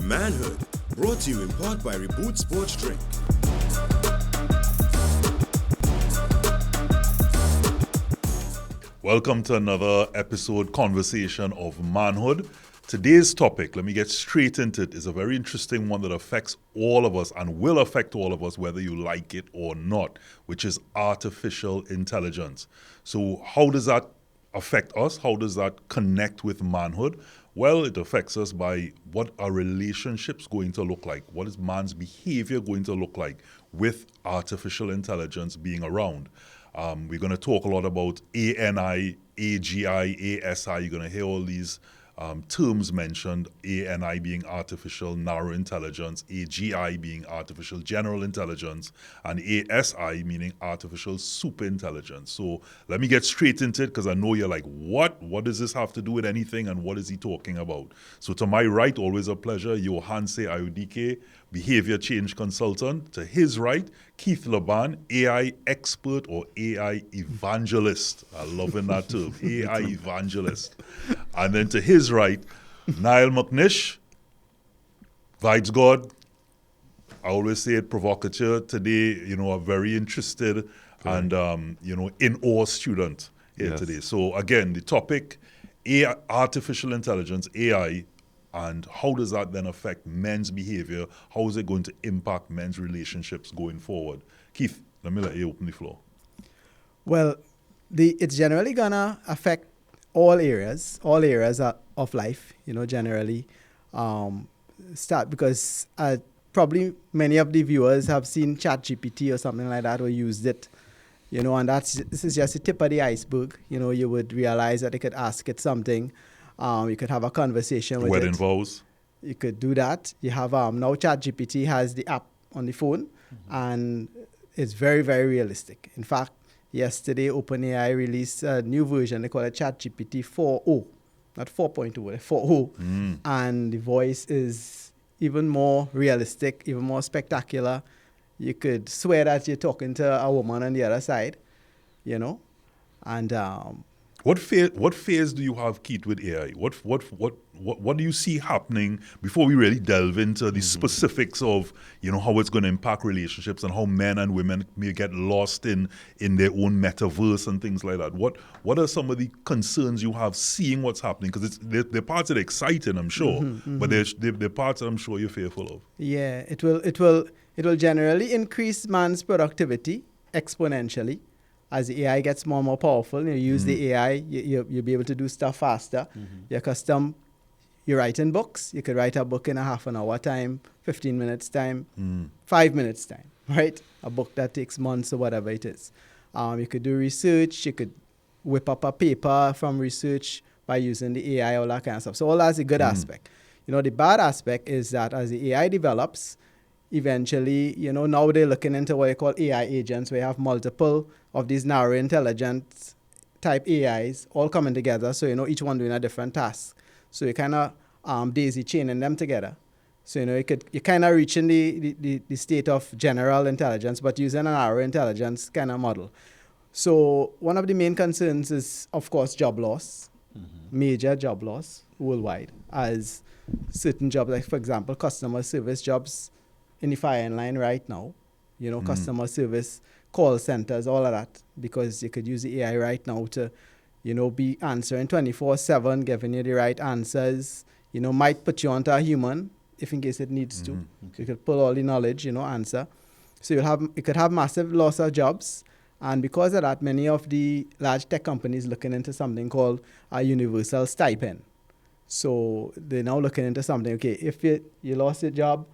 Manhood, brought to you in part by Reboot Sports Drink. Welcome to another conversation of Manhood. Today's topic, let me get straight into it, is a very interesting one that affects all of us and will affect all of us whether you like it or not, which is artificial intelligence. So how does that affect us? How does that connect with manhood? Well, it affects us by what are relationships going to look like? What is man's behavior going to look like with artificial intelligence being around? We're going to talk a lot about ANI, AGI, ASI. You're going to hear all these terms mentioned, ANI being artificial narrow intelligence, AGI being artificial general intelligence, and ASI meaning artificial super intelligence. So let me get straight into it because I know you're like, what? What does this have to do with anything and what is he talking about? So to my right, always a pleasure, Johanse Ayudike, behavior change consultant. To his right, Keith Laban, AI expert or AI evangelist. I'm loving that term, AI evangelist. And then to his right, Niall McNish, Vibes God. I always say it, provocateur. Today, a very interested and, in awe student here today. So again, the topic, AI, artificial intelligence, AI, and how does that then affect men's behavior? How is it going to impact men's relationships going forward? Keith, let me let you open the floor. Well, it's generally gonna affect all areas of life. Generally, because probably many of the viewers have seen ChatGPT or something like that or used it. And this is just the tip of the iceberg. You would realize that you could ask it something. You could have a conversation with it. Wedding vows. You could do that. You have now ChatGPT has the app on the phone, and it's very, very realistic. In fact, yesterday OpenAI released a new version. They call it ChatGPT 4.0, not 4.0, 4.0, and the voice is even more realistic, even more spectacular. You could swear that you're talking to a woman on the other side, and. What phase do you have, Keith, with AI? What do you see happening before we really delve into the specifics of how it's going to impact relationships and how men and women may get lost in their own metaverse and things like that? What are some of the concerns you have seeing what's happening? Because they're parts that are exciting, I'm sure, but they're parts that I'm sure you're fearful of. Yeah, it will generally increase man's productivity exponentially. As the AI gets more and more powerful, you use the AI, you'll be able to do stuff faster. You're writing books. You could write a book in a half an hour time, 15 minutes time, 5 minutes time, right? A book that takes months or whatever it is. You could do research. You could whip up a paper from research by using the AI, all that kind of stuff. So all that's a good aspect. The bad aspect is that as the AI develops, eventually, now they're looking into what they call AI agents, where you have multiple of these narrow intelligence type AIs all coming together. So, each one doing a different task. So you kind of daisy chaining them together. So, you're kind of reaching the state of general intelligence, but using a narrow intelligence kind of model. So one of the main concerns is, of course, job loss, major job loss worldwide, as certain jobs, like, for example, customer service jobs in the firing line right now, customer service, call centers, all of that, because you could use the AI right now to, be answering 24/7, giving you the right answers, might put you onto a human if in case it needs to. Okay. So you could pull all the knowledge, answer. So you could have massive loss of jobs. And because of that, many of the large tech companies looking into something called a universal stipend. So they're now looking into something, okay, if you lost your job,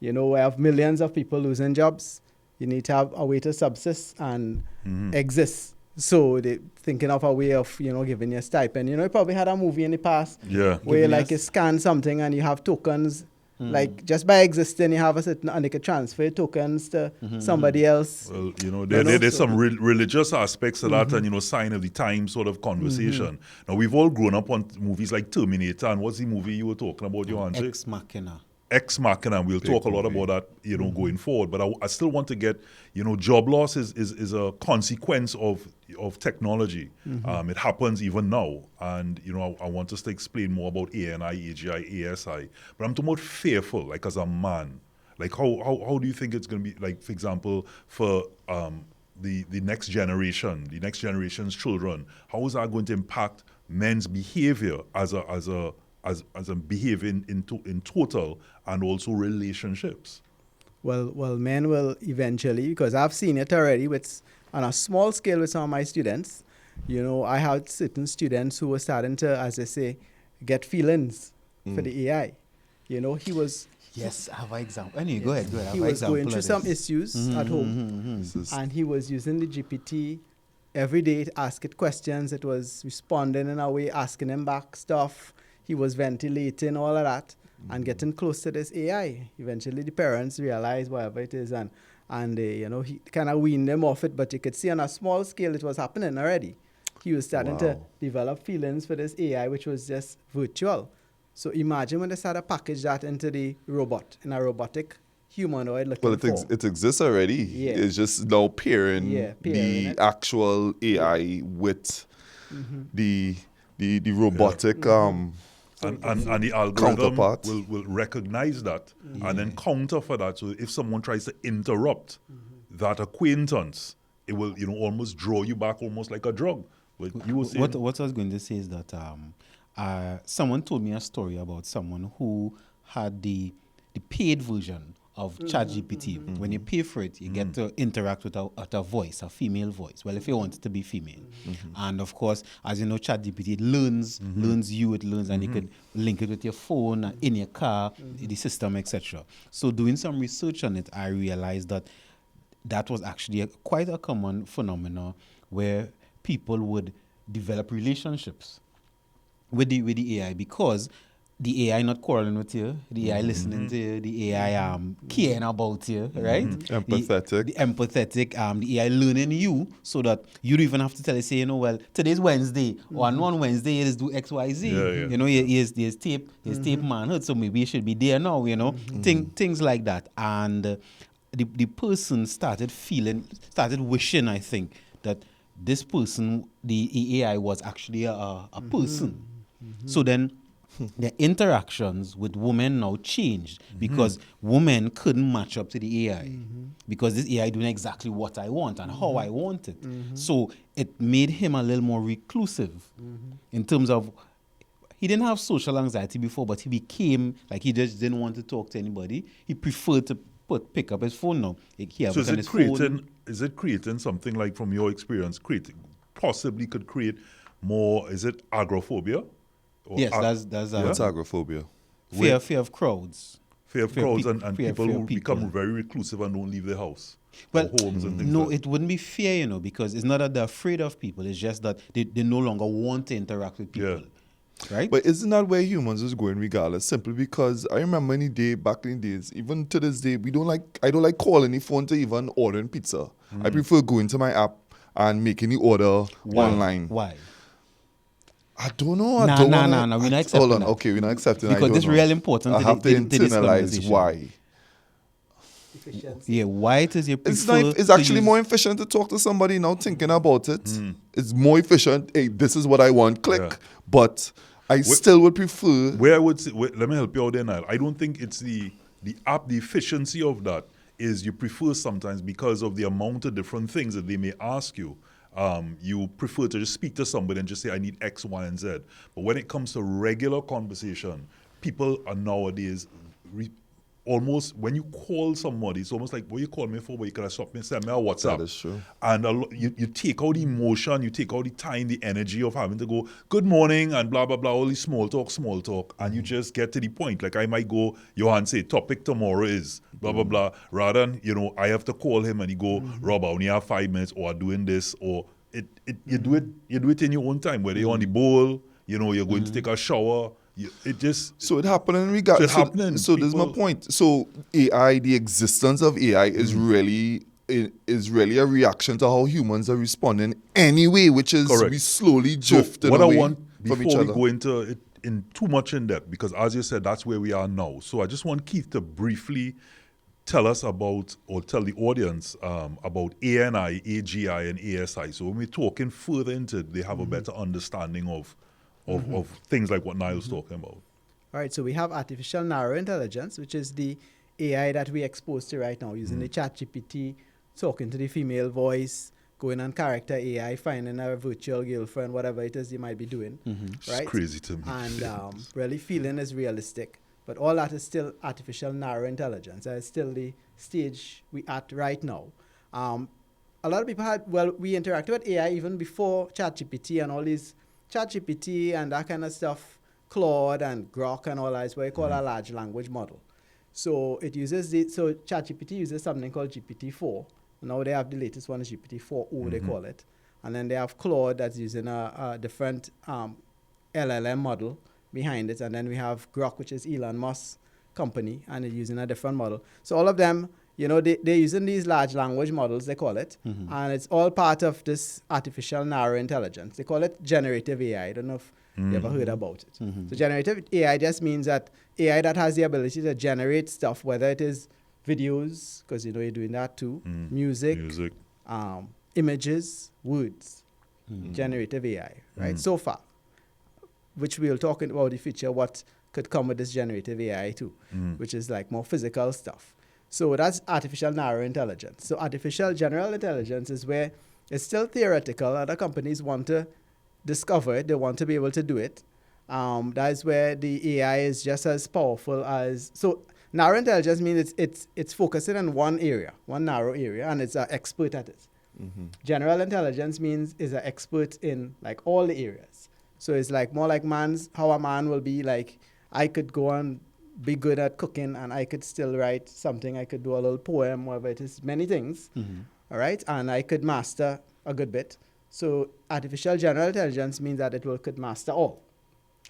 we have millions of people losing jobs. You need to have a way to subsist and exist. So they're thinking of a way of, giving you a stipend. You probably had a movie in the past where you scan something and you have tokens. Like just by existing, you have a certain, and they could transfer tokens to somebody else. Well, there's some religious aspects to that and, sign of the time sort of conversation. Now, we've all grown up on movies like Terminator, and what's the movie you were talking about, Johanse? Ex Machina. ex machina, and we'll talk a lot about that, going forward. But I still want to get, job loss is a consequence of technology. It happens even now, and I want us to explain more about ANI, AGI, ASI. But I'm talking about fearful, like as a man. Like how do you think it's going to be? Like, for example, for the next generation, the next generation's children, how is that going to impact men's behavior as a behavior in total, and also relationships? Well, men will eventually, because I've seen it already on a small scale with some of my students. I had certain students who were starting to, as I say, get feelings for the AI. He was... Yes, I have an example. Anyway, go ahead. He was going through some issues at home, and he was using the GPT every day to ask it questions. It was responding in a way, asking him back stuff. He was ventilating, all of that, and getting close to this AI. Eventually, the parents realized whatever it is, and he kind of weaned them off it. But you could see on a small scale it was happening already. He was starting to develop feelings for this AI, which was just virtual. So imagine when they start to package that into the robot, in a robotic humanoid looking form. It exists already. Yeah. It's just now pairing the it. actual AI with the robotic And the algorithm counterpart. will recognize that and then counter for that. So if someone tries to interrupt that acquaintance, it will almost draw you back, almost like a drug. But you will say, what I was going to say is that someone told me a story about someone who had the paid version of ChatGPT. When you pay for it, you get to interact with a voice, a female voice. Well, if you want it to be female. And of course, as you know, ChatGPT, it learns, and you could link it with your phone, in your car, the system, etc. So doing some research on it, I realized that was actually quite a common phenomenon where people would develop relationships with the AI, because the AI not quarreling with you, the AI listening to you, the AI caring about you, right? Empathetic. The empathetic, the AI learning you, so that you don't even have to tell it, say, well, today's Wednesday, or on Wednesday it is do X, Y, Z. Here's tape manhood, so maybe it should be there now, things like that. And the person started wishing, I think, that this person, the AI, was actually a person. So then their interactions with women now changed, because women couldn't match up to the AI, because this AI doing exactly what I want and how I want it. So it made him a little more reclusive in terms of, he didn't have social anxiety before, but he became like, he just didn't want to talk to anybody. He preferred to pick up his phone now. So is it creating something, like, from your experience, possibly could create more, is it agoraphobia? Yes, that's What's agoraphobia? Fear of crowds. Fear of crowds and fear people who of become very reclusive and don't leave their house. Well, or homes and things no, like that. it wouldn't be fear, because it's not that they're afraid of people. It's just that they no longer want to interact with people. Right? But isn't that where humans is going regardless? Simply because I remember back in the days, even to this day, I don't like calling the phone to even ordering pizza. I prefer going to my app and making the order online. Why? I don't know. No, we're not accepting Hold on, that. okay, we're not accepting that. Because it's real important I have to to this internalize conversation. why. Yeah, why it is you prefer It's actually more efficient to talk to somebody now thinking about it. It's more efficient. Hey, this is what I want. Click. Yeah. But I still would prefer. Where I would say, let me help you out there, Niall. I don't think it's the app, the efficiency of that is you prefer sometimes, because of the amount of different things that they may ask you. You prefer to just speak to somebody and just say, I need X, Y, and Z. But when it comes to regular conversation, people are nowadays almost, when you call somebody, it's almost like, what you call me for? But you could have stopped me and send me a WhatsApp. That is true. And you take out the emotion, you take out the time, the energy of having to go, good morning, and blah, blah, blah, all these small talk, and you just get to the point. Like, I might go, Johan, say, topic tomorrow is blah, blah, blah. Rather than, I have to call him and he go, Rob, I only have 5 minutes, or I'm doing this, or you do it in your own time, whether you're on the bowl, you're going to take a shower. So it happened in regard. So this is my point. So AI, the existence of AI is really a reaction to how humans are responding anyway, which is Correct. we slowly drifting what away I want, from each before we other. go into in too much in depth because, as you said, that's where we are now. So I just want Keith to briefly tell us about, or tell the audience about ANI, AGI, and ASI. So when we're talking further into it, they have a better understanding of things like what Niall's talking about. All right, so we have artificial narrow intelligence, which is the AI that we exposed to right now, using the ChatGPT, talking to the female voice, going on character AI, finding a virtual girlfriend, whatever it is you might be doing, right? It's crazy to me. And really feeling is realistic. But all that is still artificial narrow intelligence. That is still the stage we at right now. A lot of people we interacted with AI even before ChatGPT and all these ChatGPT and that kind of stuff, Claude and Grok and all that is what you call a large language model. So it uses so ChatGPT uses something called GPT-4. Now they have the latest one is GPT-4o, they call it. And then they have Claude that's using a different LLM model behind it. And then we have Grok, which is Elon Musk's company, and it's using a different model. So all of them, they're using these large language models, they call it. And it's all part of this artificial narrow intelligence. They call it generative AI. I don't know if you ever heard about it. So generative AI just means that AI that has the ability to generate stuff, whether it is videos, because you're doing that too, music, images, words, generative AI, right? So far, which we'll talk about in the future, what could come with this generative AI too, which is like more physical stuff. So that's artificial narrow intelligence. So artificial general intelligence is where it's still theoretical. Other companies want to discover it. They want to be able to do it. That is where the AI is just as powerful as... So narrow intelligence means it's focusing on one area, one narrow area, and it's an expert at it. General intelligence means is an expert in like all the areas. So it's like more like how a man will be like, I could go and be good at cooking and I could still write something. I could do a little poem, whatever it is, many things. All right. And I could master a good bit. So artificial general intelligence means that could master all.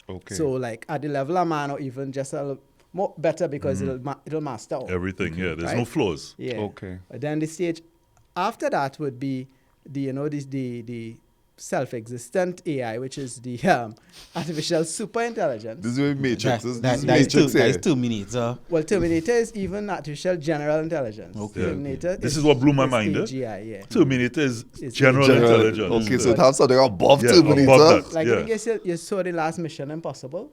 Okay. So like at the level of man or even just a little more better because it'll master all. Everything, there's no flaws. Yeah. Okay. Then the stage after that would be the self-existent AI, which is the artificial superintelligence. This is where Matrix. That is Terminator. Well, Terminator is even artificial general intelligence. Okay. Terminator This is what blew my mind. AGI, yeah. Terminator is It's general intelligence. Okay, so it has something above Terminator. above that. Like Yeah. I guess you saw the last Mission Impossible.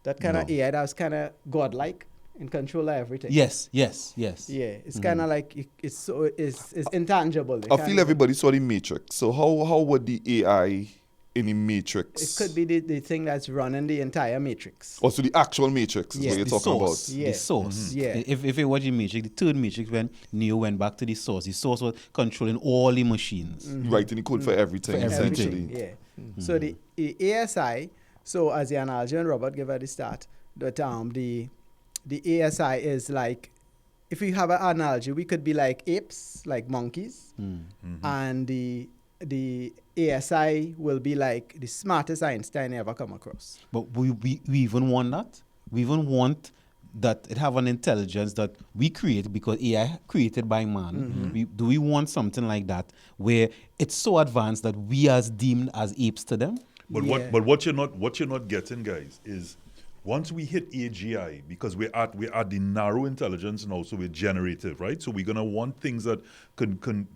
That kind of AI that was kind of godlike in control of everything. Yes. Yeah, it's kind of like it's intangible. I feel everybody saw the Matrix. So how would the AI in the Matrix? It could be the thing that's running the entire Matrix. Also the actual Matrix is Yes, what you're The talking source. about. Yeah. The source. Yeah. If you watch the Matrix, the third Matrix, when Neo went back to the source was controlling all the machines. Writing the code for everything, For everything. essentially. Yeah. So the ASI, so as the analogy and Robert gave at the start, that the ASI is like, if we have an analogy, we could be like apes, like monkeys, and the ASI will be like the smartest Einstein ever come across. But we even want that. We even want that it have an intelligence that we create because AI created by man. Do we want something like that where it's so advanced that we are deemed as apes to them? But Yeah. what you're not getting, guys, is once we hit AGI, because we're at the narrow intelligence now, so we're generative, right? So we're gonna want things that can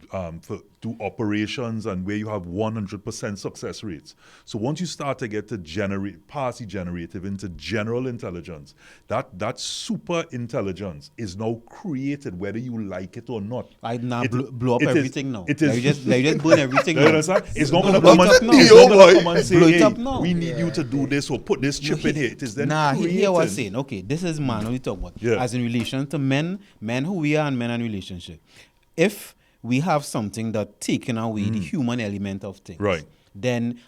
do operations and where you have 100% success rates. So once you start to get to pass the generative into general intelligence, that super intelligence is now created whether you like it or not. I now blow up it is- everything now. it is- Like you just burn everything You now. understand? It's not gonna Blow come it up and now. it's Yo, not gonna boy. come and say, Blow it hey, up now. we need you to do this or put this chip in here. It is then Hear what I'm created. saying. Okay, this is man only talk about. Yeah. As in relation to men who we are and men and relationship. If we have something that taken away the human element of things, Right. then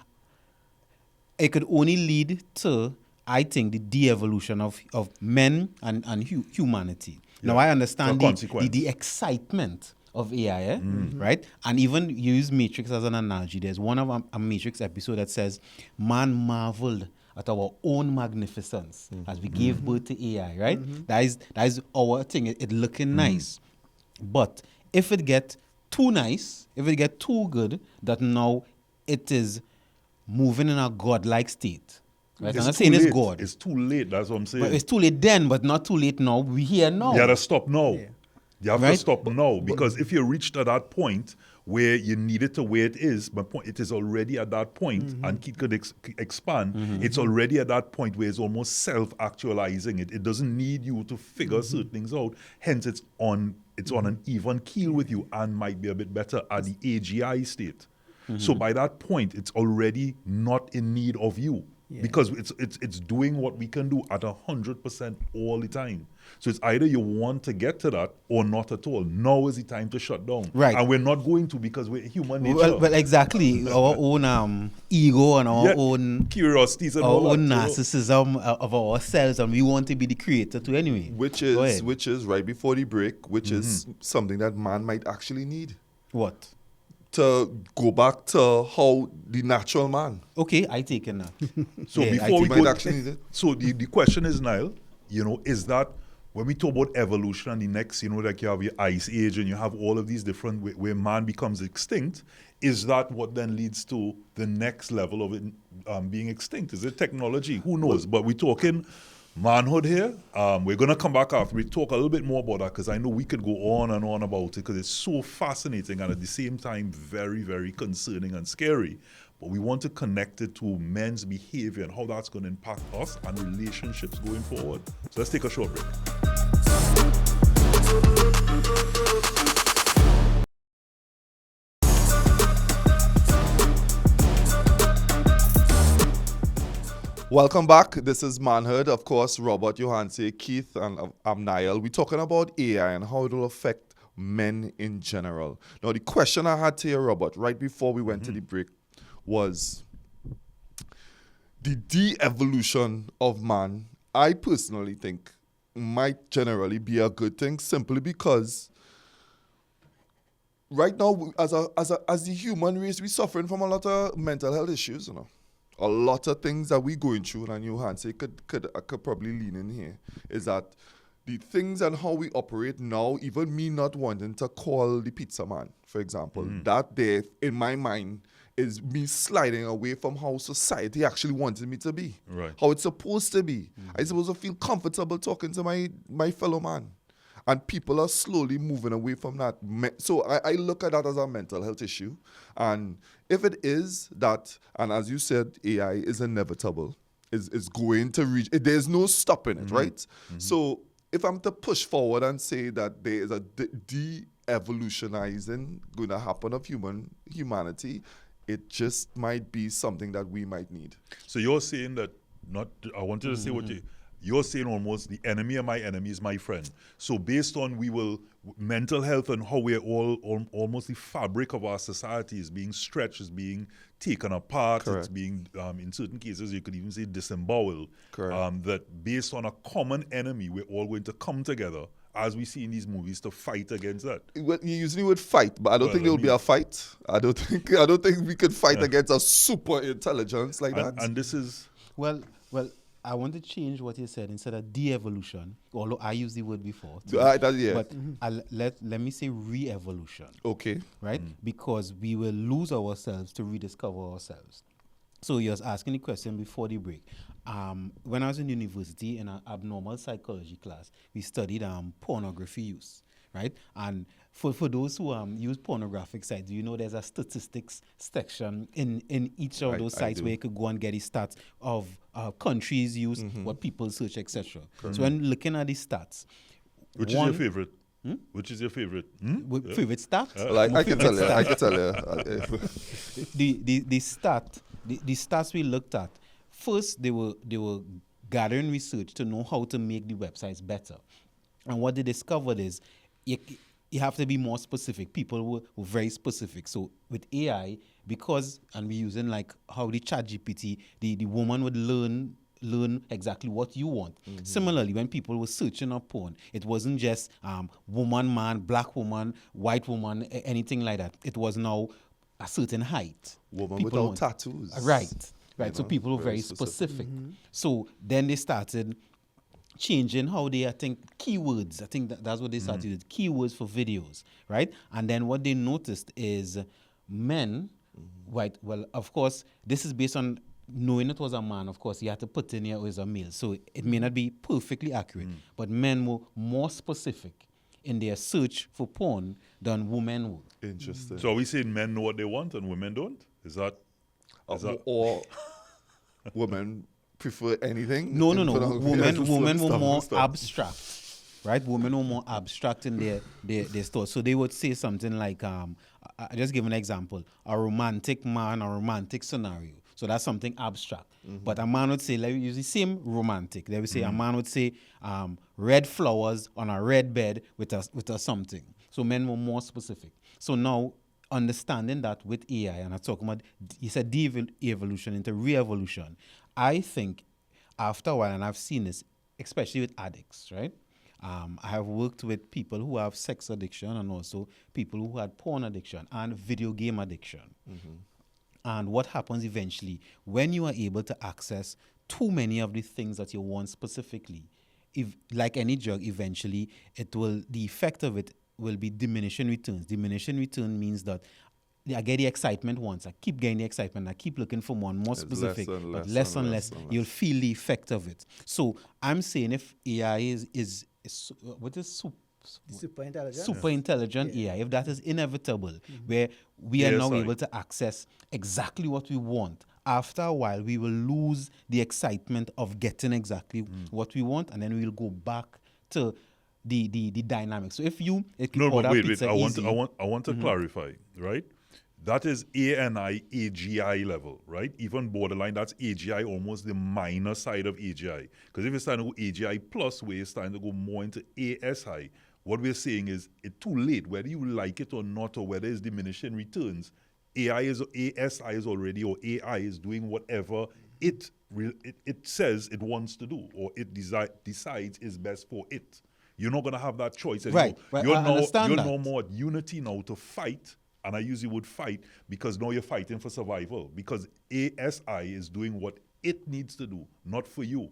it could only lead to, I think, the de-evolution of men and humanity. Now I understand A consequence. the excitement of AI, right? And even use Matrix as an analogy. There's one of a Matrix episode that says, man marveled at our own magnificence as we gave birth to AI, right? That is our thing. It looking nice. But if it get too nice, if it get too good, that now it is moving in a godlike state. Right? I'm It's not too saying it's late. God. It's too late. That's what I'm saying. But it's too late then, but not too late now. We here now. You gotta stop now. Yeah. You have to Right? stop now because if you reach to that point where you need it to where it is, my point, it is already at that point, and Keith could expand. It's already at that point where it's almost self-actualizing. It doesn't need you to figure certain things out. Hence, it's on an even keel with you and might be a bit better at the AGI state. So by that point, it's already not in need of you. Yeah. Because it's doing what we can do at 100% all the time. So it's either you want to get to that or not at all. Now is the time to shut down. Right. And we're not going to because we're human nature. Well, exactly. Our own ego and our own curiosities and our all own that. narcissism of ourselves, and we want to be the creator too anyway. Which Go ahead. is right before the break, which is something that man might actually need What? to go back to how the natural man. Okay, I take it now. So Yeah, before we Might go, actually need it. so the question is, Niall, is that when we talk about evolution and the next, like you have your ice age and you have all of these different where man becomes extinct, is that what then leads to the next level of it being extinct? Is it technology? Who knows? But we're talking manhood here. We're going to come back after we talk a little bit more about that because I know we could go on and on about it because it's so fascinating and at the same time very, very concerning and scary. But we want to connect it to men's behavior and how that's going to impact us and relationships going forward. So let's take a short break. Welcome back. This is Manhood. Of course, Robert, Johanse, Keith, and I'm Niall. We're talking about AI and how it will affect men in general. Now, the question I had to you, Robert, right before we went to the break was the de-evolution of man, I personally think might generally be a good thing simply because right now, as the human race, we're suffering from a lot of mental health issues, A lot of things that we're going through, and Johanse could probably lean in here, is that the things and how we operate now, even me not wanting to call the pizza man, for example, that there, in my mind, is me sliding away from how society actually wanted me to be. Right. How it's supposed to be. I'm supposed to feel comfortable talking to my fellow man. And people are slowly moving away from that. So I look at that as a mental health issue. And if it is that, and as you said, AI is inevitable, is going to reach, there's no stopping it, right? So if I'm to push forward and say that there is a de-evolutionizing going to happen of humanity, it just might be something that we might need. So you're saying that I want you to say what you're saying almost the enemy of my enemy is my friend. So based on mental health and how we're almost the fabric of our society is being stretched, is being taken apart, Correct. It's being, in certain cases, you could even say disemboweled. Correct. That based on a common enemy, we're all going to come together, as we see in these movies, to fight against that. Well, you usually would fight, but I don't think there will be a fight. I don't think we could fight against a super intelligence like that. And this is... Well, I want to change what you said instead of de-evolution, although I used the word before. Yeah. But let me say re-evolution, Okay. right? Because we will lose ourselves to rediscover ourselves. So you was asking the question before the break. When I was in university in an abnormal psychology class, we studied pornography use, right? And for those who use pornographic sites, there's a statistics section in each of those sites where you could go and get the stats of countries use, what people search, etc. So when looking at the stats, Which is your favorite? Which is your favorite? Favorite stats? I can tell you. The stats we looked at, first they were gathering research to know how to make the websites better. And what they discovered is you have to be more specific. People were very specific. So with AI, and we're using like how the ChatGPT, the woman would learn exactly what you want. Similarly, when people were searching up porn, it wasn't just woman, man, black woman, white woman, anything like that. It was now a certain height. Woman People without tattoos. Right. So people were very specific. So then they started changing how they, I think keywords. I think that's what they started with, keywords for videos, right? And then what they noticed is men, right? Well, of course, this is based on knowing it was a man, of course, you had to put in here it was a male. So it may not be perfectly accurate, but men were more specific in their search for porn than women were. Interesting. So are we saying men know what they want and women don't? Is that Or women prefer anything? No. Pornography? Women were Stuff. more abstract, right? Women were more abstract in their thoughts. So they would say something like, I just give an example, a romantic man, a romantic scenario. So that's something abstract. But a man would say, like, use the same romantic. They would say, a man would say, red flowers on a red bed with a something. So men were more specific. So now, understanding that with AI, and I'm talking about, you said de-evolution into re-evolution. I think after a while, and I've seen this, especially with addicts, right? I have worked with people who have sex addiction and also people who had porn addiction and video game addiction. And what happens eventually, when you are able to access too many of the things that you want specifically, if like any drug, eventually the effect of it will be diminishing returns. Diminishing return means that I get the excitement once, I keep getting the excitement, I keep looking for more specific, but less and less, you'll feel the effect of it. So I'm saying if AI is what is Super intelligent. super intelligent AI, if that is inevitable, where we are now able to access exactly what we want, after a while we will lose the excitement of getting exactly what we want, and then we will go back to the dynamics. So if you wait. I want to clarify, right? That is ANI, AGI level, right? Even borderline, that's AGI, almost the minor side of AGI. Because if you're starting to go AGI plus, where you're starting to go more into ASI, what we're saying is it's too late, whether you like it or not, or whether it's diminishing returns. ASI is already, or AI is doing whatever it says it wants to do, or it decides is best for it. You're not going to have that choice anymore. Right. You're understand that. no more at unity now to fight. And I use the word fight because now you're fighting for survival. Because ASI is doing what it needs to do, not for you.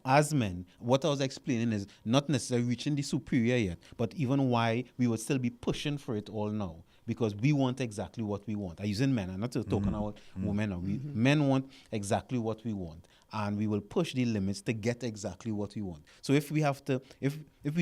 As men, what I was explaining is not necessarily reaching the superior yet, but even why we would still be pushing for it all now. Because we want exactly what we want. I'm using men, I'm not talking about women. Now. Men want exactly what we want. And we will push the limits to get exactly what we want. So if we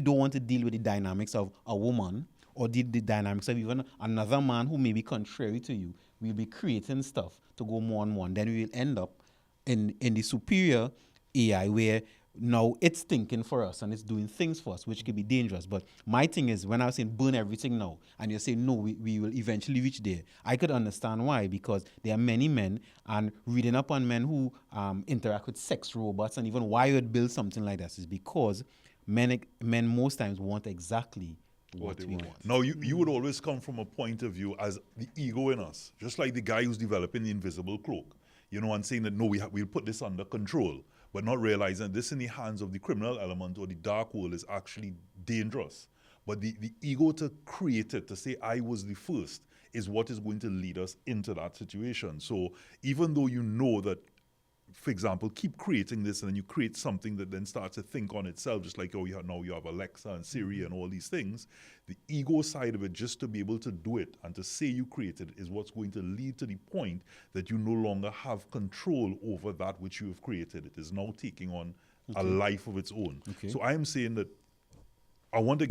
don't want to deal with the dynamics of a woman, or the dynamics of even another man who may be contrary to you, we'll be creating stuff to go more and more. And then we will end up in the superior AI where now it's thinking for us and it's doing things for us, which can be dangerous. But my thing is, when I was saying burn everything now, and you're saying, no, we will eventually reach there, I could understand why, because there are many men, and reading up on men who interact with sex robots, and even why you would build something like this is because men most times want exactly what we want. Now, you would always come from a point of view as the ego in us, just like the guy who's developing the invisible cloak, and saying that, no, we'll put this under control, but not realizing this in the hands of the criminal element or the dark world is actually dangerous. But the ego to create it, to say I was the first, is what is going to lead us into that situation. So even though you know that, for example, keep creating this, and then you create something that then starts to think on itself, just like, now you have Alexa and Siri and all these things. The ego side of it, just to be able to do it and to say you created, is what's going to lead to the point that you no longer have control over that which you have created. It is now taking on a life of its own. So I am saying that I want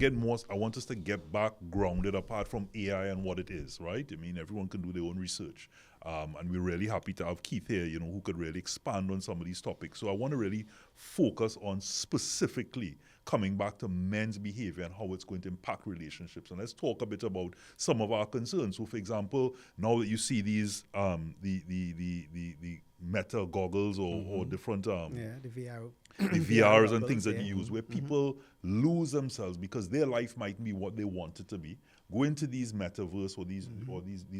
us to get back grounded apart from AI and what it is, right? I mean, everyone can do their own research. And we're really happy to have Keith here, who could really expand on some of these topics. So I want to really focus on specifically coming back to men's behavior and how it's going to impact relationships. And let's talk a bit about some of our concerns. So, for example, now that you see these, the Meta goggles or different the VR. The VRs and things that you use, where people lose themselves because their life might be what they want it to be. Go into these metaverse or these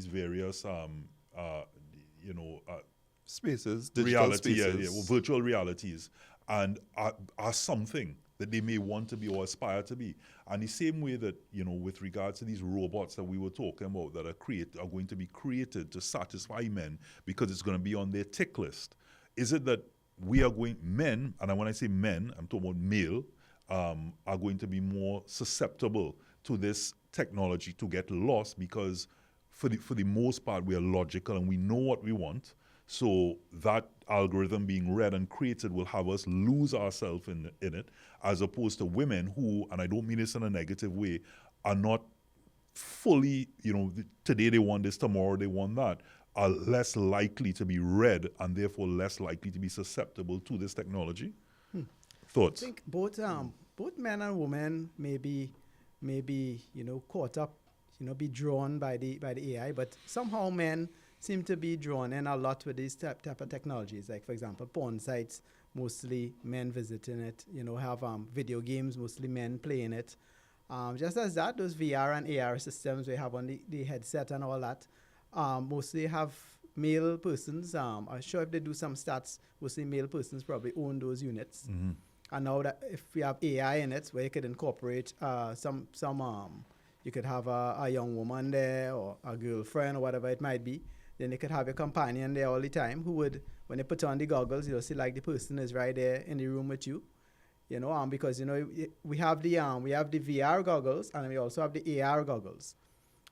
various spaces, digital spaces, or virtual realities, and are something that they may want to be or aspire to be. And the same way that, with regards to these robots that we were talking about that are going to be created to satisfy men because it's going to be on their tick list, is it that men, and when I say men, I'm talking about male, are going to be more susceptible to this technology to get lost because for the most part we are logical and we know what we want. So that algorithm being read and created will have us lose ourselves in it, as opposed to women who, and I don't mean this in a negative way, are not fully, today they want this, tomorrow they want that, are less likely to be read and therefore less likely to be susceptible to this technology. Thoughts? I think both men and women may be caught up, be drawn by the AI, but somehow men seem to be drawn in a lot with these type of technologies. Like, for example, porn sites, mostly men visiting it, have video games, mostly men playing it. Just as that, those VR and AR systems we have on the headset and all that, mostly have male persons. I'm sure if they do some stats, mostly male persons probably own those units. Mm-hmm. And now that if we have AI in it, where you could incorporate some you could have a young woman there or a girlfriend or whatever it might be. Then you could have a companion there all the time who would, when they put on the goggles, you'll see like the person is right there in the room with you. Because we have the VR goggles and we also have the AR goggles,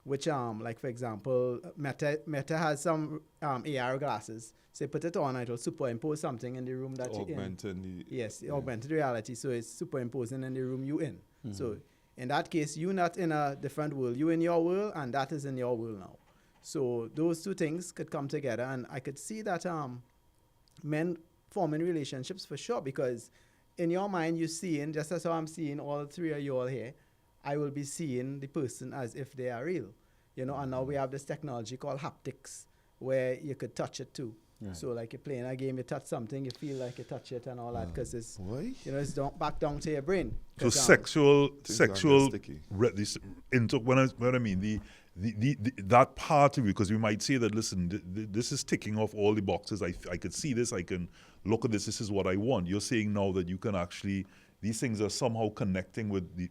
which like for example, Meta has some AR glasses. So you put it on and it will superimpose something in the room that you're in. Yes, augmented reality. So it's superimposing in the room you're in. Mm-hmm. So in that case, you're not in a different world. You're in your world and that is in your world now. So those two things could come together, and I could see that men forming relationships for sure, because in your mind you're seeing, just as how I'm seeing all three of you all here, I will be seeing the person as if they are real. And now we have this technology called haptics where you could touch it too. Right. So like you're playing a game, you touch something, you feel like you touch it and all that, because it's it's back down to your brain. So sexual when I mean the that part of you, because we might say that, listen, this is ticking off all the boxes. I could see this, I can look at this is what I want. You're saying now that you can actually, these things are somehow connecting with the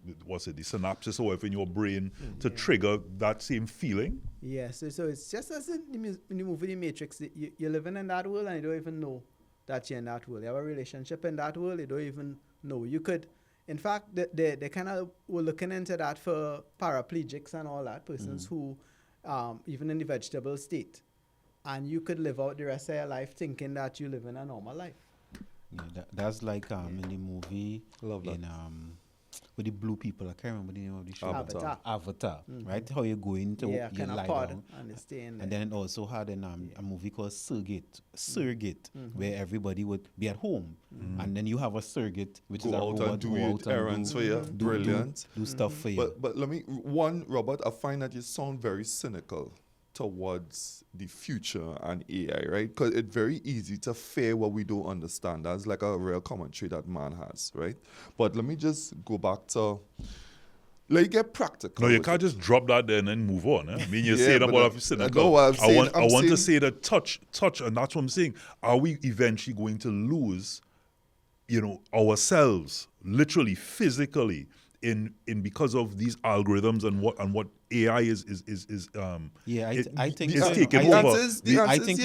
synapses or whatever in your brain to trigger that same feeling? Yes, so it's just as in the movie The Matrix, you're living in that world and you don't even know that you're in that world. You have a relationship in that world, you don't even know. You could, in fact, they kind of were looking into that for paraplegics and all that, persons who, even in the vegetable state, and you could live out the rest of your life thinking that you live in a normal life. Yeah, that's like in the movie, with the blue people. I can't remember the name of the show. Avatar, right? How you go into you lie down, and then it also had a movie called Surrogate, where everybody would be at home, and then you have a surrogate, which is a robot, do errands for you. Brilliant. Do stuff for you. But let me Robert, I find that you sound very cynical towards the future and AI, right? Because it's very easy to fear what we don't understand. That's like a real commentary that man has, right? But let me just go back to, like, get practical. No, you can't just drop that there and then move on. I mean, you're saying about I'm cynical. I want to say that touch, and that's what I'm saying. Are we eventually going to lose, ourselves, literally, physically, in because of these algorithms and what AI is I think is taking over. I think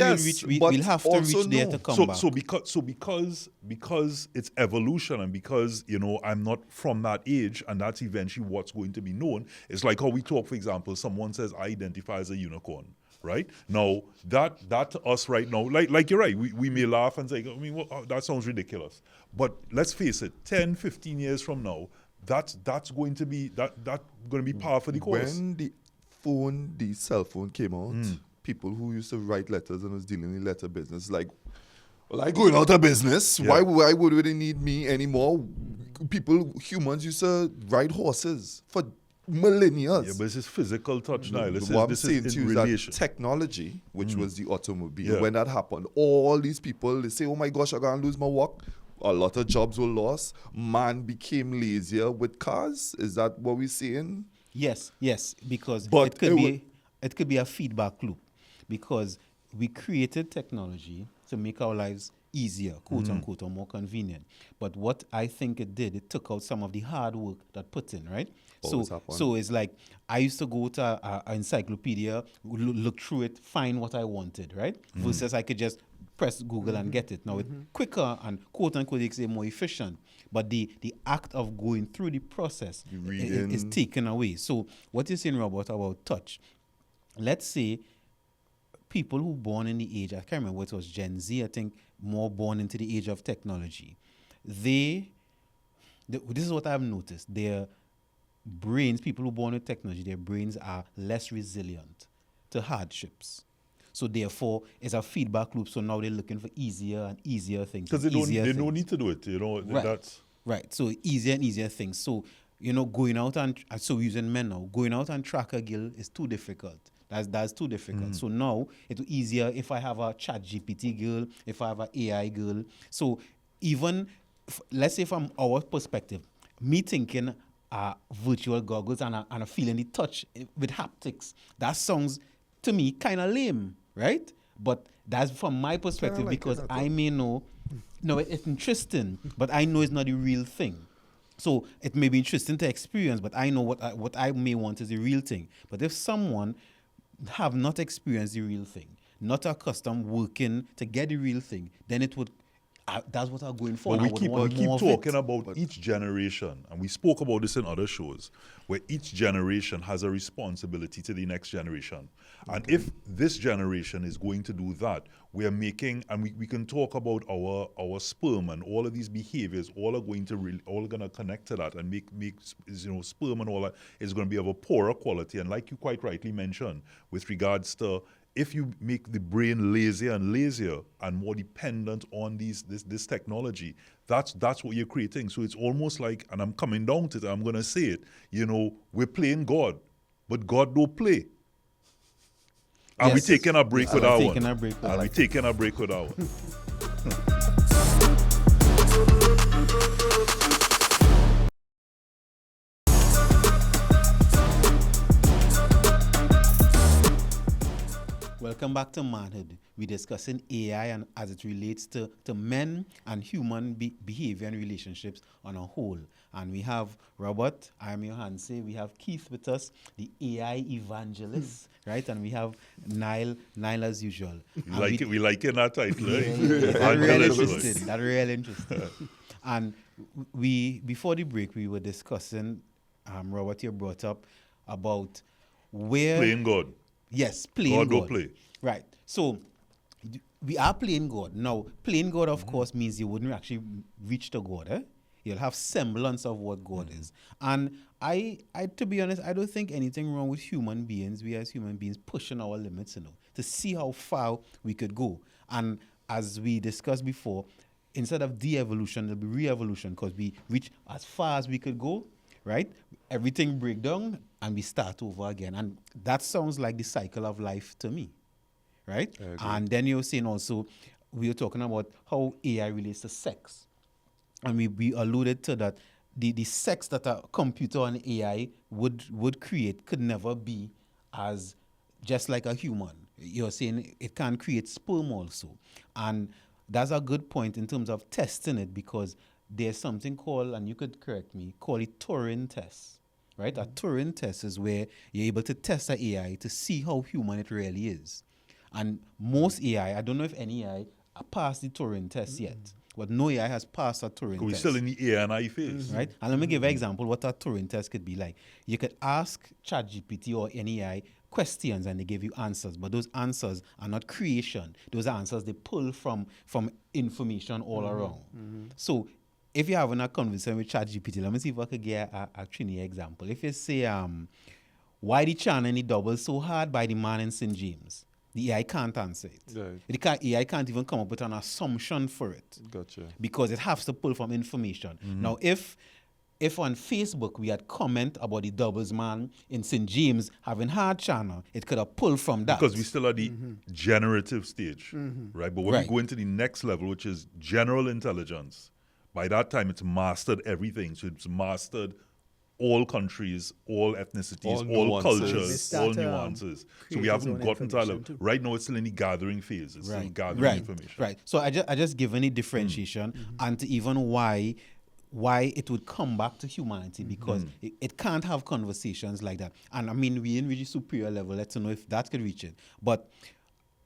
we'll have to reach there to come back. So because it's evolution, and because I'm not from that age, and that's eventually what's going to be known. It's like how we talk, for example, someone says I identify as a unicorn. Right now, that to us right now, like you're right, we may laugh and say, that sounds ridiculous. But let's face it, 10, 15 years from now, that's going to be par for the course. When the cell phone came out, people who used to write letters and was dealing in the letter business, like, well, I going out of business. Yeah. Why would they need me anymore? Humans used to ride horses for millennia. Yeah, but this is physical touch now. What I'm saying to you is that technology, which was the automobile, when that happened, all these people, they say, oh my gosh, I'm going to lose my work. A lot of jobs were lost. Man became lazier with cars. Is that what we're saying? Yes, because it could be a feedback loop, because we created technology to make our lives easier, quote unquote, or more convenient. But what I think it did, it took out some of the hard work that put in, right? So it's like I used to go to an encyclopedia, look through it, find what I wanted, right? Versus I could just press Google and get it. Now it's quicker and quote unquote you could say more efficient, but the act of going through the process is taken away. So what you're saying, Robert, about touch, let's say people who born in the age, I can't remember what it was, Gen Z, I think, more born into the age of technology, this is what I've noticed. Their brains, people who born with technology, their brains are less resilient to hardships. So therefore, it's a feedback loop. So now they're looking for easier and easier things. Because they don't need to do it, Right. That's Right. So easier and easier things. So, going out and so using men now, going out and track a girl is too difficult. That's too difficult. So now it's easier if I have a chat GPT girl, if I have an AI girl. So even let's say from our perspective, me thinking virtual goggles and a feeling the touch with haptics, that sounds to me kind of lame, right? But that's from my perspective because I may know, no, it's interesting, but I know it's not the real thing. So it may be interesting to experience, but I know what I may want is the real thing. But if someone have not experienced the real thing, not accustomed working to get the real thing, then it would. That's what I'm going for. But and we keep talking about each generation, and we spoke about this in other shows, where each generation has a responsibility to the next generation. And if this generation is going to do that, we are making, and we can talk about our sperm and all of these behaviors, all are going to connect to that and make sperm and all that is going to be of a poorer quality. And like you quite rightly mentioned, with regards to if you make the brain lazier and lazier and more dependent on this technology, that's what you're creating. So it's almost like, and I'm coming down to it, I'm going to say it, we're playing God, but God don't play. And we're taking a break with our one. And we're taking a break with our one. Welcome back to Manhood. We're discussing AI and as it relates to men and human behavior and relationships on a whole. And we have Robert, I'm your Hanse. We have Keith with us, the AI evangelist, right? And we have Nile as usual. We like it that title, That's really interesting. And before the break, we were discussing, Robert, you brought up about where... Playing God. Yes, playing God. Don't play. Right. So we are playing God. Now, playing God, of course, means you wouldn't actually reach to God. Eh? You'll have semblance of what God is. And I, to be honest, I don't think anything wrong with human beings. We as human beings pushing our limits, to see how far we could go. And as we discussed before, instead of de-evolution, there'll be re-evolution because we reach as far as we could go. Right? Everything break down and we start over again. And that sounds like the cycle of life to me. Right? And then you're saying also, we were talking about how AI relates to sex. And we alluded to that the sex that a computer and AI would create could never be as just like a human. You're saying it can create sperm also. And that's a good point in terms of testing it because there's something called, and you could correct me, call it Turing test, right? A Turing test is where you're able to test an AI to see how human it really is. And most AI, I don't know if any AI passed the Turing test yet, but no AI has passed a Turing test. We're still in the AI and I phase. Right? And let me give an example what a Turing test could be like. You could ask ChatGPT or any AI questions and they give you answers, but those answers are not creation. Those are answers they pull from information all around. So if you're having a conversation with ChatGPT, let me see if I could get a Trini example. If you say, why the China and the double so hard by the man in St. James? The AI can't answer it. Right. The AI can't even come up with an assumption for it. Gotcha. Because it has to pull from information. Now, if on Facebook we had comment about the doubles man in St. James having hard China, it could have pulled from that. Because we still at the generative stage, right? But when we go into the next level, which is general intelligence, by that time, it's mastered everything. So it's mastered all countries, all ethnicities, all cultures, all nuances. So we haven't gotten to that level. Right now, it's still in the gathering phase. It's still gathering information. Right. So I just give any differentiation and to even why it would come back to humanity because it can't have conversations like that. And I mean, we're in really superior level. Let's know if that could reach it. But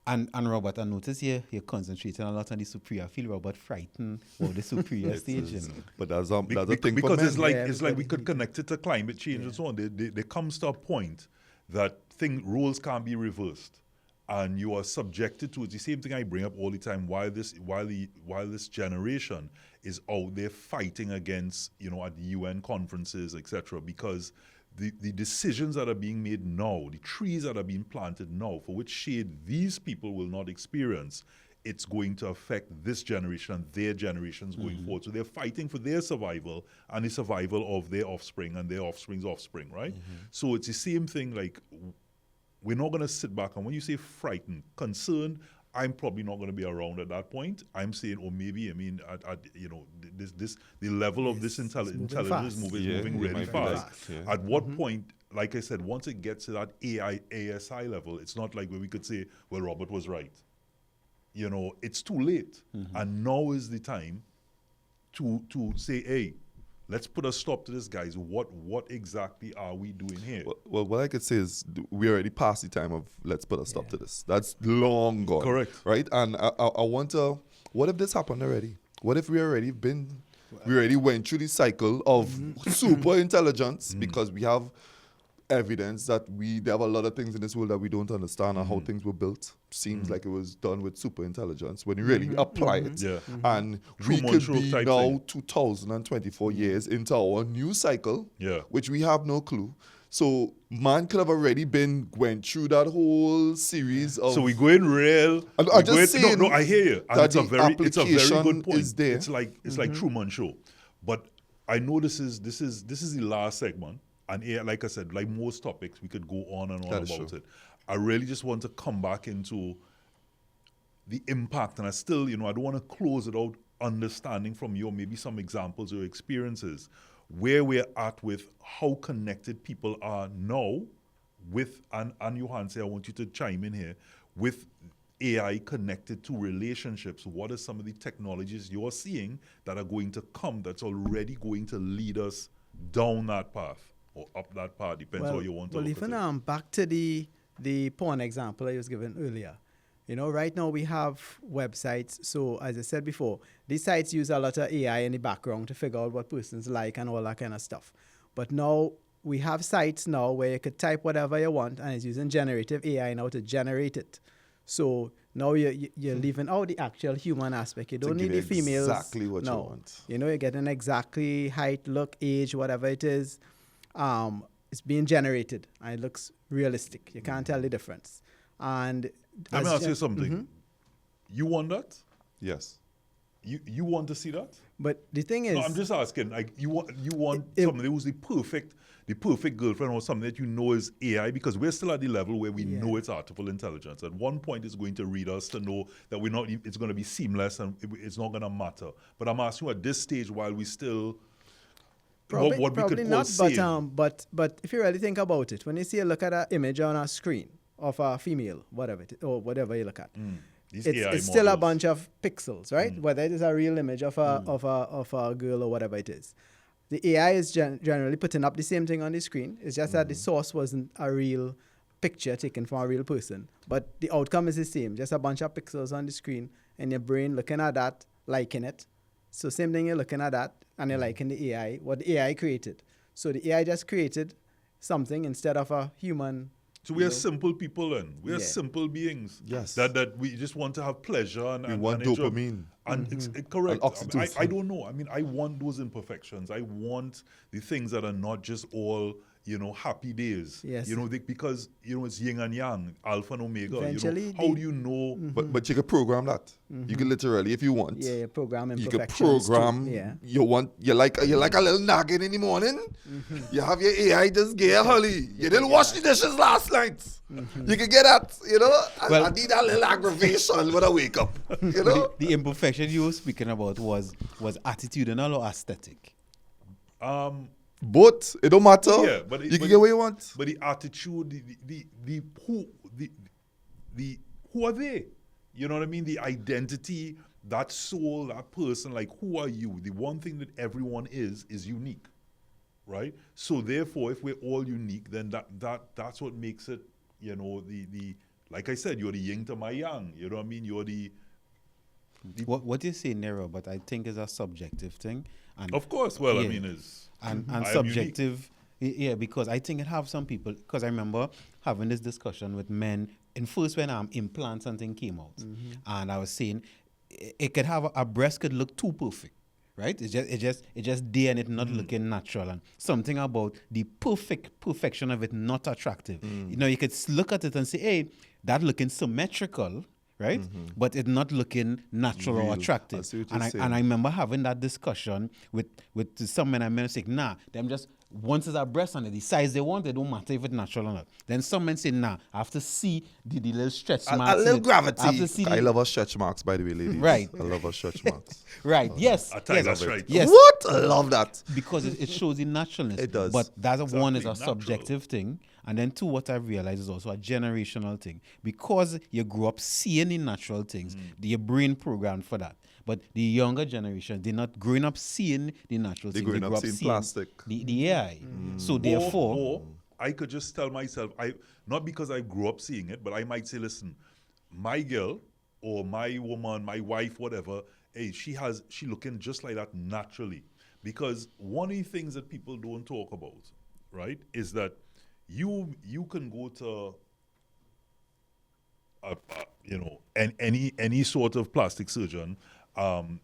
And Robert, I notice you're concentrating a lot on the superior. I feel Robert frightened about the superior stage. But that's a thing because for men. it's like we could connect it to climate change and so on. There comes to a point that rules can't be reversed. and you are subjected to it. The same thing I bring up all the time. While this generation is out there fighting against, at the UN conferences, etc., because the decisions that are being made now, the trees that are being planted now, for which shade these people will not experience, it's going to affect this generation and their generations going forward. So they're fighting for their survival and the survival of their offspring and their offspring's offspring, right? So it's the same thing, like, we're not going to sit back, and when you say frightened, concerned, I'm probably not going to be around at that point. I'm saying, or maybe, the level of this intelligence is moving really fast. At what point, like I said, once it gets to that ASI level, it's not like where we could say, well, Robert was right. It's too late. And now is the time to say, hey, let's put a stop to this, guys. What exactly are we doing here? Well, what I could say is we already passed the time of let's put a stop to this. That's long gone. Correct. Right? And I wonder, what if this happened already? What if we already went through the cycle of super intelligence because we have evidence that there have a lot of things in this world that we don't understand and how things were built. Seems like it was done with super intelligence when you really apply it. And we could be now 2024 years into our new cycle, which we have no clue. So man could have already went through that whole series of. So we going real. I'm just saying. No, I hear you. And it's a very good point. Is there. It's like Truman Show, but I know this is the last segment. And like I said, like most topics, we could go on and on about it. I really just want to come back into the impact, and I still, I don't want to close it out understanding from you maybe some examples or experiences where we're at with how connected people are now with, and Johan, I want you to chime in here, with AI connected to relationships. What are some of the technologies you're seeing that are going to come that's already going to lead us down that path? Or up that path, depends how you want to look even at it. Back to the porn example I was given earlier. Right now we have websites. So as I said before, these sites use a lot of AI in the background to figure out what persons like and all that kind of stuff. But now we have sites now where you could type whatever you want, and it's using generative AI now to generate it. So now you're leaving out the actual human aspect. You don't need the females. Exactly what you want. You're getting exactly height, look, age, whatever it is. It's being generated and it looks realistic. You can't tell the difference. And let me ask you something. You want that? Yes. You want to see that? But the thing is, no, I'm just asking. Like you want somebody who's the perfect girlfriend or something that is AI, because we're still at the level where we know it's artificial intelligence. At one point, it's going to read us to know that we're not. It's going to be seamless and it's not going to matter. But I'm asking you at this stage, while we still. Probably what we could not, say. but if you really think about it, when you see a look at an image on a screen of a female, whatever you look at, it's still a bunch of pixels, right? Whether it is a real image of a girl or whatever it is. The AI is generally putting up the same thing on the screen. It's just that the source wasn't a real picture taken from a real person, but the outcome is the same. Just a bunch of pixels on the screen, and your brain looking at that, liking it. So same thing, you're looking at that, and you're liking the AI, what the AI created. So the AI just created something instead of a human. So we are simple people then. We are simple beings. Yes. That we just want to have pleasure and we want dopamine. And it's correct. And I don't know. I mean, I want those imperfections. I want the things that are not just all, happy days. Yes. Because, it's yin and yang, alpha and omega. Eventually how do you know? But you could program that. You could literally, if you want. Yeah, program you imperfections. You could program. You like a little nagging in the morning. You have your AI just get Holly. You didn't wash the dishes last night. You can get that. I need a little aggravation when I wake up. The imperfection you were speaking about was attitudinal or aesthetic? Both. It don't matter. Yeah, but you can get what you want. But the attitude, who are they? You know what I mean? The identity, that soul, that person, like, who are you? The one thing that everyone is unique, right? So therefore, if we're all unique, then that's what makes it, the like I said, you're the yin to my yang. You know what I mean? You're the what you say, Nero, but I think is a subjective thing. And of course, I mean, is and subjective Yeah, because I think it have some people, because I remember having this discussion with men in first when implants and thing came out, and I was saying it could have a breast could look too perfect, right? It just there and it not looking natural, and something about the perfection of it not attractive. You know, you could look at it and say, hey, that looking symmetrical, right? But it's not looking natural Real. or attractive. I see what And you're I saying. remember having that discussion with some men. I men saying, nah, them just once it's a breast and the size they want, it don't matter if it's natural or not. Then some men say, nah, I have to see the little stretch marks. A little in it. I have gravity. to see I the- love our stretch marks, by the way, ladies. Right. I love our stretch marks. Right. Yes. I think Yes. that's right. Yes. What? I love that. Because it shows the naturalness. It does. But that's one is a Exactly, natural. subjective thing. And then two, what I've realized is also a generational thing. Because you grew up seeing the natural things, your brain programmed for that. But the younger generation, they're not growing up seeing the natural They're things. growing They up grew seeing plastic. The AI. So therefore, Or I could just tell myself, not because I grew up seeing it, but I might say, listen, my girl or my woman, my wife, whatever, hey, she looking just like that naturally. Because one of the things that people don't talk about, right, is that you can go to any sort of plastic surgeon and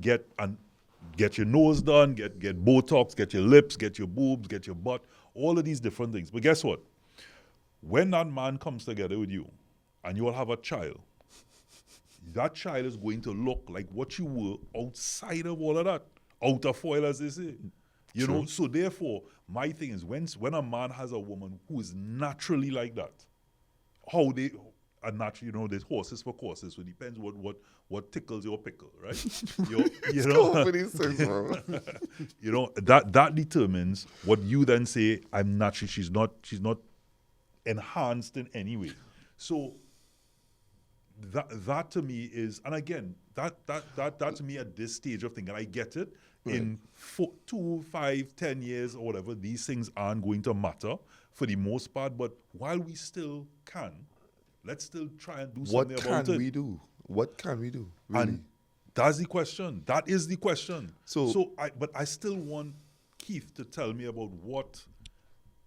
get your nose done, get Botox, get your lips, get your boobs, get your butt, all of these different things. But guess what? When that man comes together with you and you all have a child, that child is going to look like what you were outside of all of that, out of foil, as they say. You know, so therefore, my thing is when a man has a woman who is naturally like that, how they are naturally, you know, there's horses for courses, so it depends what tickles your pickle, right? you know, you know, that determines what you then say, I'm naturally, she's not enhanced in any way. So that to me is, and again, that to me at this stage of thing, and I get it, in 2, 5, 10 years or whatever, these things aren't going to matter for the most part, but while we still can, let's still try and do something about it. What can we do? What can we do? Really? And that's the question. That is the question. But I still want Keith to tell me about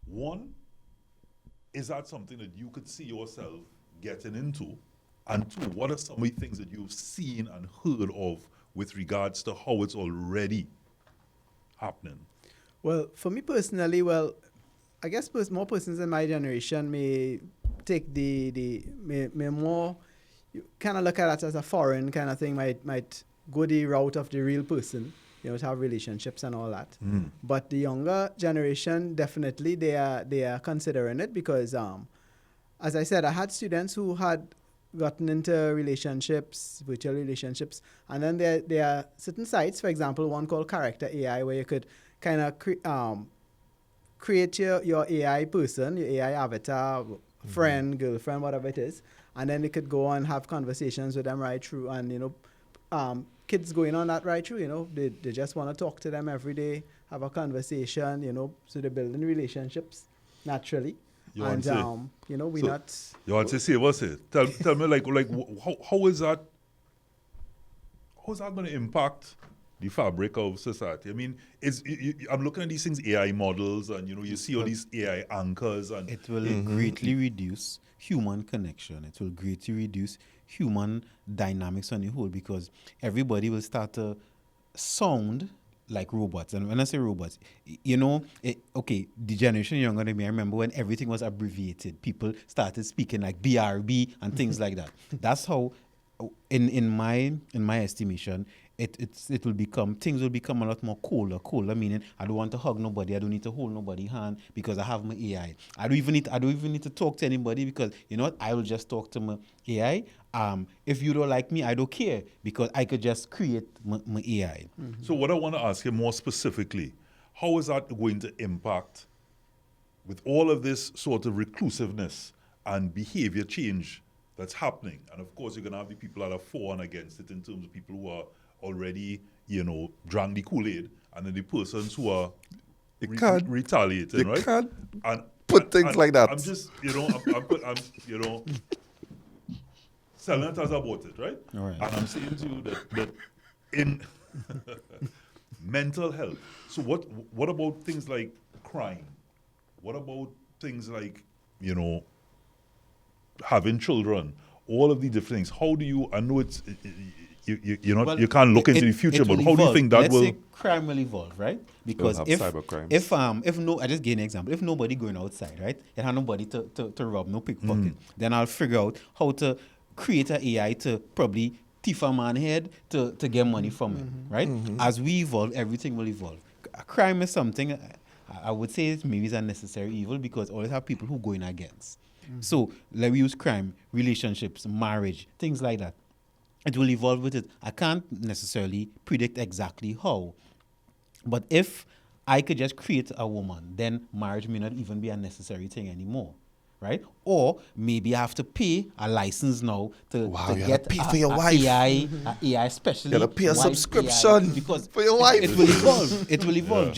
one, is that something that you could see yourself getting into? And two, what are some of the things that you've seen and heard of with regards to how it's already happening? Well, for me personally, I guess more persons in my generation may take may more kind of look at that as a foreign kind of thing, might go the route of the real person, you know, to have relationships and all that. But the younger generation, definitely they are considering it because, as I said, I had students who had gotten into relationships, virtual relationships, and then there are certain sites, for example, one called Character AI, where you could kind of create your AI person, your AI avatar, friend, girlfriend, whatever it is, and then they could go and have conversations with them right through, and, you know, kids going on that right through, you know, they just want to talk to them every day, have a conversation, you know, so they're building relationships naturally. You know, we're not. You want to say what's it? Tell me, like how is that? How is that going to impact the fabric of society? I mean, I'm looking at these things, AI models, and you know, you see all these AI anchors, and it will greatly reduce human connection. It will greatly reduce human dynamics on the whole, because everybody will start to sound like robots. And when I say robots, you know, the generation younger than me, I remember when everything was abbreviated. People started speaking like BRB and things like that. That's how, in my estimation, things will become a lot more cooler, meaning I don't want to hug nobody, I don't need to hold nobody's hand because I have my AI. I don't even need to talk to anybody because, you know what, I will just talk to my AI. If you don't like me, I don't care because I could just create my AI. So what I want to ask you more specifically, how is that going to impact with all of this sort of reclusiveness and behavior change that's happening? And of course, you're going to have the people that are for and against it in terms of people who are already, you know, drank the Kool-Aid, and then the persons who are retaliating, right? You can't put things like that. I'm just, you know, I'm you know, selling it as I bought it, right? All right. And I'm saying to you that in mental health. So what about things like crime? What about things like, having children? All of these different things. How do you? I know it's Well, you can't look into the future, but how do you think that Let's will? say crime will evolve, right? Because have if cybercrimes. if no, I just give an example. If nobody going outside, right, and have nobody to rob, no pickpocket, then I'll figure out how to create an AI to probably thief a man head to get money from him, right? As we evolve, everything will evolve. Crime is something I would say maybe is a necessary evil because always have people who go in against. So let we use crime, relationships, marriage, things like that. It will evolve with it. I can't necessarily predict exactly how. But if I could just create a woman, then marriage may not even be a necessary thing anymore, right? Or maybe I have to pay a license now to you get gotta pay for your wife. AI, AI especially. You gotta pay a wife subscription AI, because for your wife. It will evolve. It will evolve.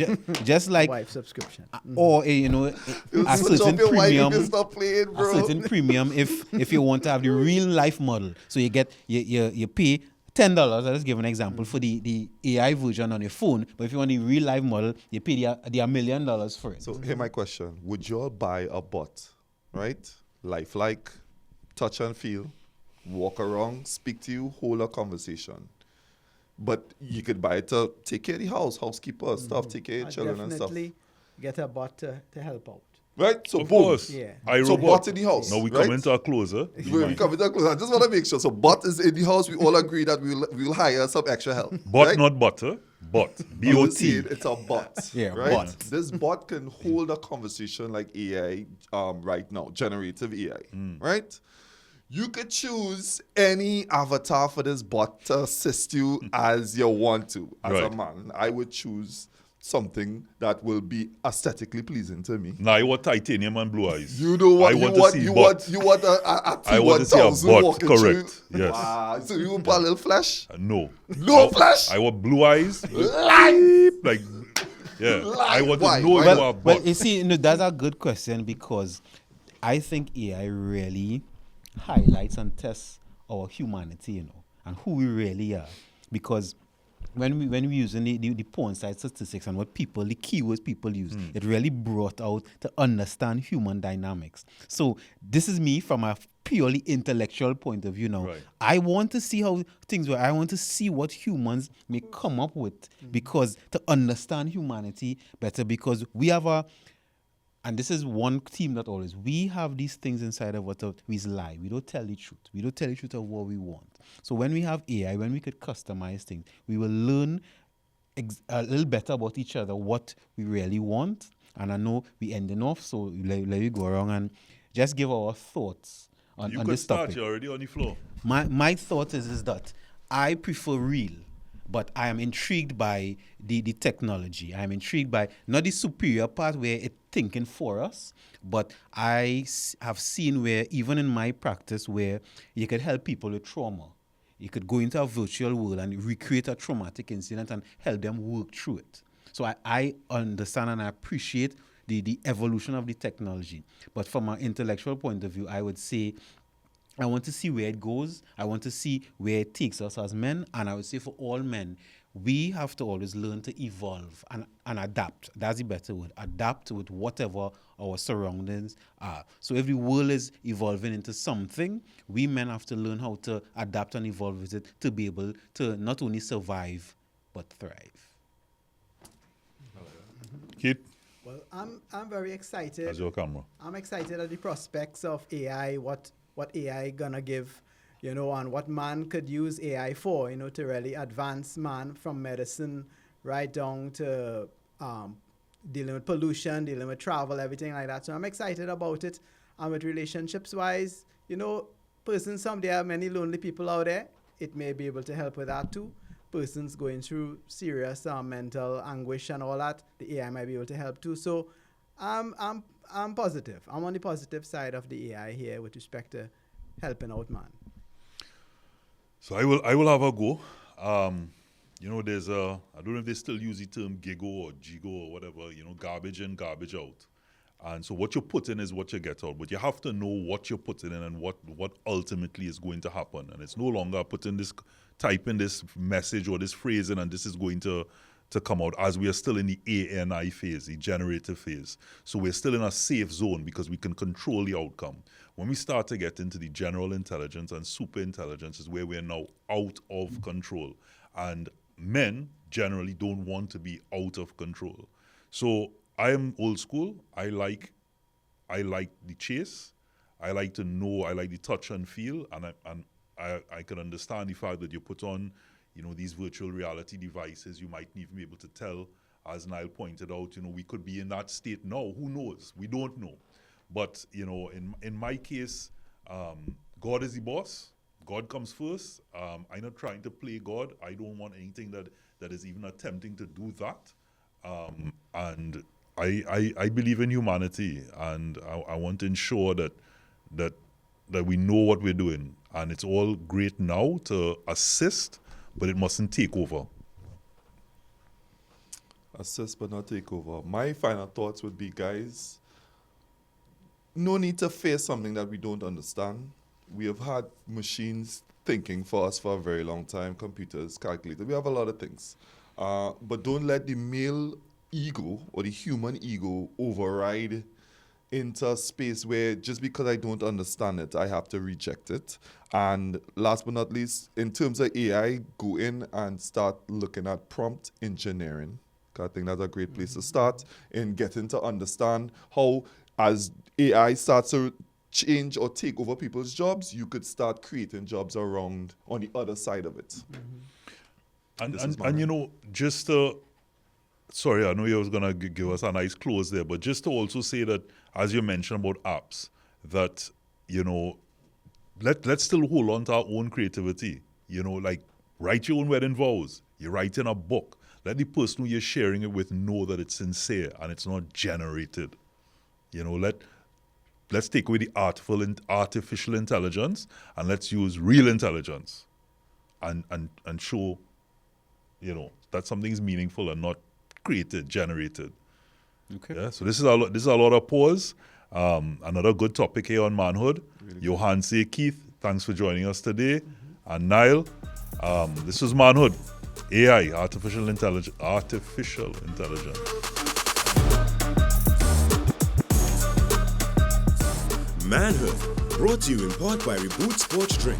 Just like, Wife subscription. or a Switch certain off your wife premium. if you stop playing, A bro. certain premium if you want to have the real life model. So you get you pay $10. I'll just give an example for the AI version on your phone. But if you want the real life model, you pay the $1 million for it. So here my question: would you all buy a bot, right? Lifelike, touch and feel, walk around, speak to you, hold a conversation. But you could buy it to take care of the house, housekeeper, stuff, take care of your children and stuff. Definitely get a bot to help out. Right? So Of boom. course. Yeah. So iRobot. bot in the house. Now we right? come into a closer. We come into a close. I just want to make sure. So bot is in the house. We all agree that we'll hire some extra help. Bot, right? not butter. Bot. I'm just B-O-T. saying it's a bot. Yeah, right? bot. This bot can hold a conversation like AI right now, generative AI, right? You could choose any avatar for this bot to assist you as you want to. As a Right. man, I would choose something that will be aesthetically pleasing to me. Now I want titanium and blue eyes. You know what? I want you to see bot. you want a I want to see a T1000 bot, walking correct, through? yes. Wow. So you want a little flesh? No. No flesh? I want blue eyes. Life! Like, yeah. I want Why? to know Why? you are Well, bot. you see, that's a good question because I think AI really highlights and tests our humanity, and who we really are. Because when we using the porn site statistics and what people, the keywords people use, it really brought out to understand human dynamics. So this is me from a purely intellectual point of view now. Right. I want to see how things work. I want to see what humans may come up with because to understand humanity better, because we have and this is one theme that always, we have these things inside of us that we lie. We don't tell the truth. We don't tell the truth of what we want. So when we have AI, when we could customize things, we will learn a little better about each other, what we really want. And I know we ending off, so let me go around and just give our thoughts on You on could this start. topic. You're already on the floor. My thought is that I prefer real, but I am intrigued by the technology. I am intrigued by not the superior part where it's thinking for us, but I have seen where even in my practice where you could help people with trauma. You could go into a virtual world and recreate a traumatic incident and help them work through it. So I understand and I appreciate the evolution of the technology. But from an intellectual point of view, I would say I want to see where it goes. I want to see where it takes us as men. And I would say for all men, we have to always learn to evolve and adapt. That's the better word. Adapt with whatever our surroundings are. So if the world is evolving into something, we men have to learn how to adapt and evolve with it to be able to not only survive, but thrive. Kid, Well, I'm very excited. that's your camera. I'm excited at the prospects of AI, what AI gonna give, and what man could use AI for, to really advance man from medicine right down to dealing with pollution, dealing with travel, everything like that. So I'm excited about it. And with relationships wise, there are many lonely people out there. It may be able to help with that too. Persons going through serious mental anguish and all that, the AI might be able to help too. So I'm positive. I'm on the positive side of the AI here with respect to helping out man. So I will have a go. There's I don't know if they still use the term gigo or gigo or whatever, garbage in, garbage out. And so what you put in is what you get out. But you have to know what you're putting in and what ultimately is going to happen. And it's no longer type in this message or this phrase in and this is going to to come out, as we are still in the ANI phase, the generative phase. So we're still in a safe zone because we can control the outcome. When we start to get into the general intelligence and super intelligence is where we're now out of control. And men generally don't want to be out of control. So I am old school. I like the chase. I like to know. I like the touch and feel, and I can understand the fact that you put on, these virtual reality devices. You might even be able to tell, as Niall pointed out, we could be in that state now. Who knows? We don't know. But in my case, God is the boss. God comes first. I'm not trying to play God. I don't want anything that is even attempting to do that. And I believe in humanity, and I want to ensure that we know what we're doing. And it's all great now to assist, but it mustn't take over. Assist but not take over. My final thoughts would be, guys, no need to fear something that we don't understand. We have had machines thinking for us for a very long time, computers, calculators. We have a lot of things. But don't let the male ego or the human ego override into a space where just because I don't understand it, I have to reject it. And last but not least, in terms of AI, go in and start looking at prompt engineering. I think that's a great place to start in getting to understand how, as AI starts to change or take over people's jobs, you could start creating jobs around on the other side of it. And just to, sorry, I know you was going to give us a nice close there, but just to also say that, as you mentioned about apps, that, let's still hold on to our own creativity. Like write your own wedding vows. You're writing a book. Let the person who you're sharing it with know that it's sincere and it's not generated. Let's take away the artificial intelligence and let's use real intelligence and show, that something is meaningful and not created, generated. Okay. Yeah. So this is a lot of pause. Another good topic here on manhood. Really Johan say Keith, thanks for joining us today. And Niall, this was Manhood. AI, artificial intelligence. Manhood, brought to you in part by Reboot Sports Drink.